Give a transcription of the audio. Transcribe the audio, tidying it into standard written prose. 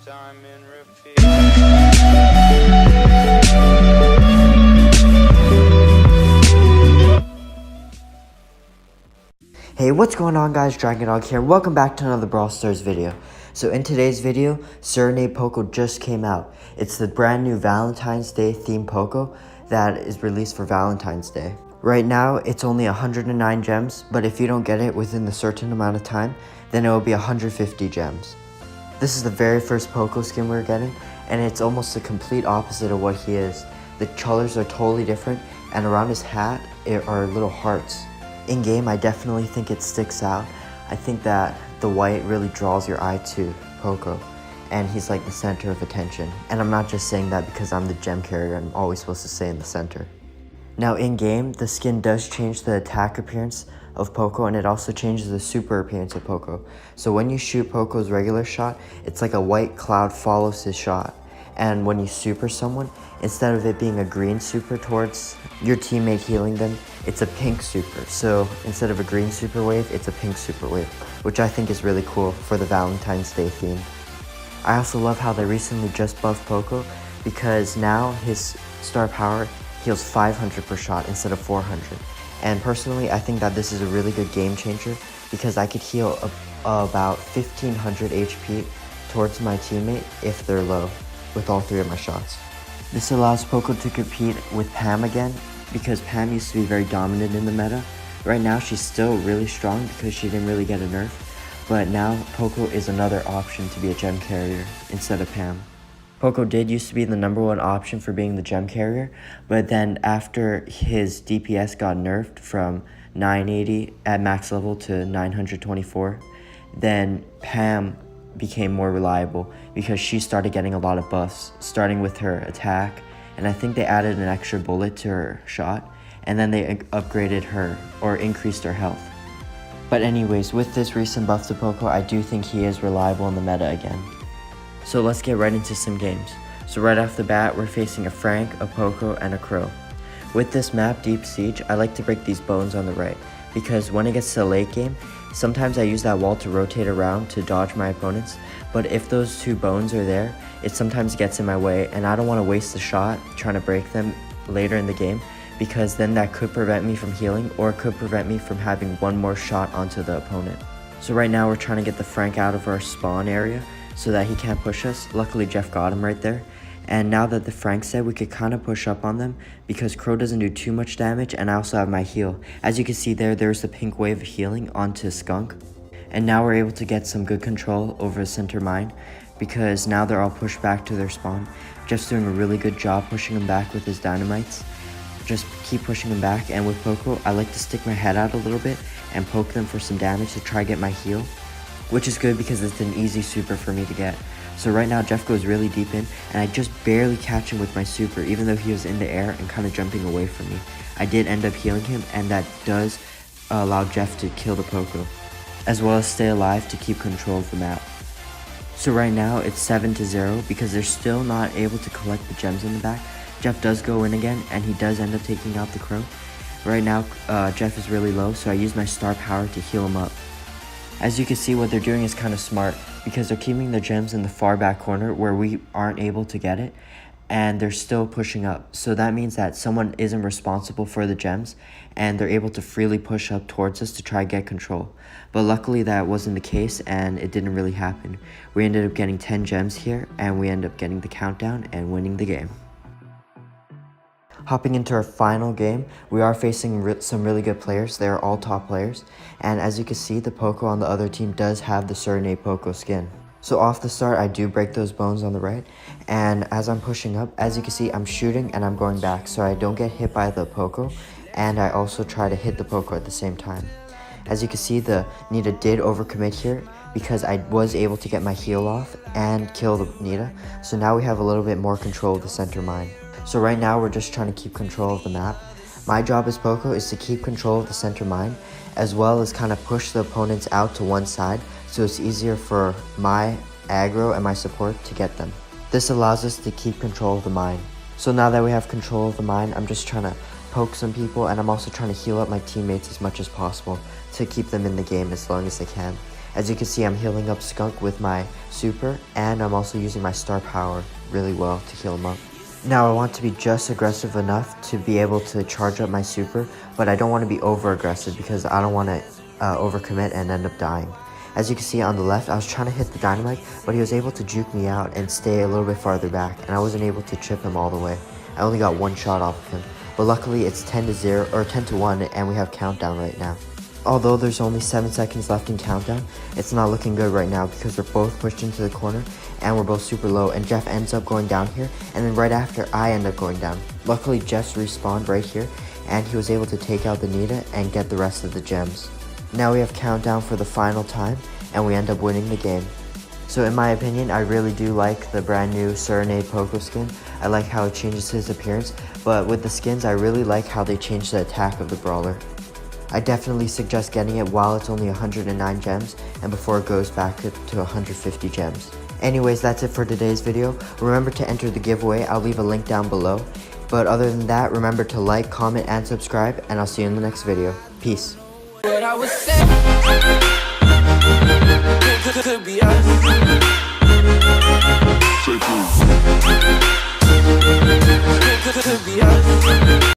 time and repeat. Hey, what's going on guys, Dragon Dog here. Welcome back to another Brawl Stars video. So in today's video, Serenade Poco just came out. It's the brand new Valentine's Day themed Poco that is released for Valentine's Day. Right now, it's only 109 gems, but if you don't get it within a certain amount of time, then it will be 150 gems. This is the very first Poco skin we're getting, and it's almost the complete opposite of what he is. The colors are totally different, and around his hat are little hearts. In game, I definitely think it sticks out. I think that the white really draws your eye to Poco, and he's like the center of attention. And I'm not just saying that because I'm the gem carrier, I'm always supposed to stay in the center. Now in game, the skin does change the attack appearance of Poco, and it also changes the super appearance of Poco. So when you shoot Poco's regular shot, it's like a white cloud follows his shot. And when you super someone, instead of it being a green super towards your teammate healing them, it's a pink super. So instead of a green super wave, it's a pink super wave, which I think is really cool for the Valentine's Day theme. I also love how they recently just buffed Poco, because now his star power heals 500 per shot instead of 400. And personally, I think that this is a really good game changer, because I could heal about 1500 HP towards my teammate if they're low with all three of my shots. This allows Poco to compete with Pam again, because Pam used to be very dominant in the meta. Right now she's still really strong because she didn't really get a nerf, but now Poco is another option to be a gem carrier instead of Pam. Poco did used to be the #1 option for being the gem carrier, but then after his DPS got nerfed from 980 at max level to 924, then Pam became more reliable because she started getting a lot of buffs, starting with her attack, and I think they added an extra bullet to her shot, and then they upgraded her or increased her health. But anyways, with this recent buff to Poco, I do think he is reliable in the meta again. So let's get right into some games. So right off the bat, we're facing a Frank, a Poco, and a Crow. With this map, Deep Siege, I like to break these bones on the right, because when it gets to the late game, sometimes I use that wall to rotate around to dodge my opponents, but if those two bones are there, it sometimes gets in my way, and I don't want to waste the shot trying to break them later in the game, because then that could prevent me from healing, or it could prevent me from having one more shot onto the opponent. So right now we're trying to get the Frank out of our spawn area so that he can't push us. Luckily Jeff got him right there. And now that the Frank's dead, we could kind of push up on them because Crow doesn't do too much damage, and I also have my heal. As you can see there's the pink wave of healing onto Skunk. And now we're able to get some good control over center mine, because now they're all pushed back to their spawn. Jeff's doing a really good job pushing them back with his dynamites. Just keep pushing them back, and with Poco, I like to stick my head out a little bit and poke them for some damage to try to get my heal, which is good because it's an easy super for me to get. So right now Jeff goes really deep in, and I just barely catch him with my super, even though he was in the air and kind of jumping away from me. I did end up healing him, and that does allow Jeff to kill the Poco, as well as stay alive to keep control of the map. So right now it's 7-0 because they're still not able to collect the gems in the back. Jeff does go in again, and he does end up taking out the Crow. Right now Jeff is really low, so I use my star power to heal him up. As you can see, what they're doing is kind of smart, because they're keeping the gems in the far back corner where we aren't able to get it, and they're still pushing up. So that means that someone isn't responsible for the gems, and they're able to freely push up towards us to try to get control. But luckily that wasn't the case, and it didn't really happen. We ended up getting 10 gems here, and we ended up getting the countdown and winning the game. Hopping into our final game, we are facing some really good players. They are all top players, and as you can see, the Poco on the other team does have the Serenade Poco skin. So off the start, I do break those bones on the right, and as I'm pushing up, as you can see, I'm shooting and I'm going back so I don't get hit by the Poco, and I also try to hit the Poco at the same time. As you can see, the Nita did overcommit here because I was able to get my heal off and kill the Nita, so now we have a little bit more control of the center mine. So right now we're just trying to keep control of the map. My job as Poco is to keep control of the center mine, as well as kind of push the opponents out to one side so it's easier for my aggro and my support to get them. This allows us to keep control of the mine. So now that we have control of the mine, I'm just trying to poke some people, and I'm also trying to heal up my teammates as much as possible to keep them in the game as long as they can. As you can see, I'm healing up Skunk with my super, and I'm also using my star power really well to heal him up. Now I want to be just aggressive enough to be able to charge up my super, but I don't want to be over aggressive because I don't want to overcommit and end up dying. As you can see on the left, I was trying to hit the dynamite, but he was able to juke me out and stay a little bit farther back, and I wasn't able to chip him all the way. I only got one shot off of him, but luckily it's 10-0 or 10-1, and we have countdown right now. Although there's only 7 seconds left in countdown, it's not looking good right now because we're both pushed into the corner and we're both super low, and Jeff ends up going down here, and then right after I end up going down. Luckily Jeff respawned right here and he was able to take out the Nita and get the rest of the gems. Now we have countdown for the final time and we end up winning the game. So in my opinion, I really do like the brand new Serenade Poco skin. I like how it changes his appearance, but with the skins I really like how they change the attack of the brawler. I definitely suggest getting it while it's only 109 gems and before it goes back to 150 gems. Anyways, that's it for today's video. Remember to enter the giveaway, I'll leave a link down below. But other than that, remember to like, comment, and subscribe, and I'll see you in the next video. Peace. What I was saying could be us. Could be us.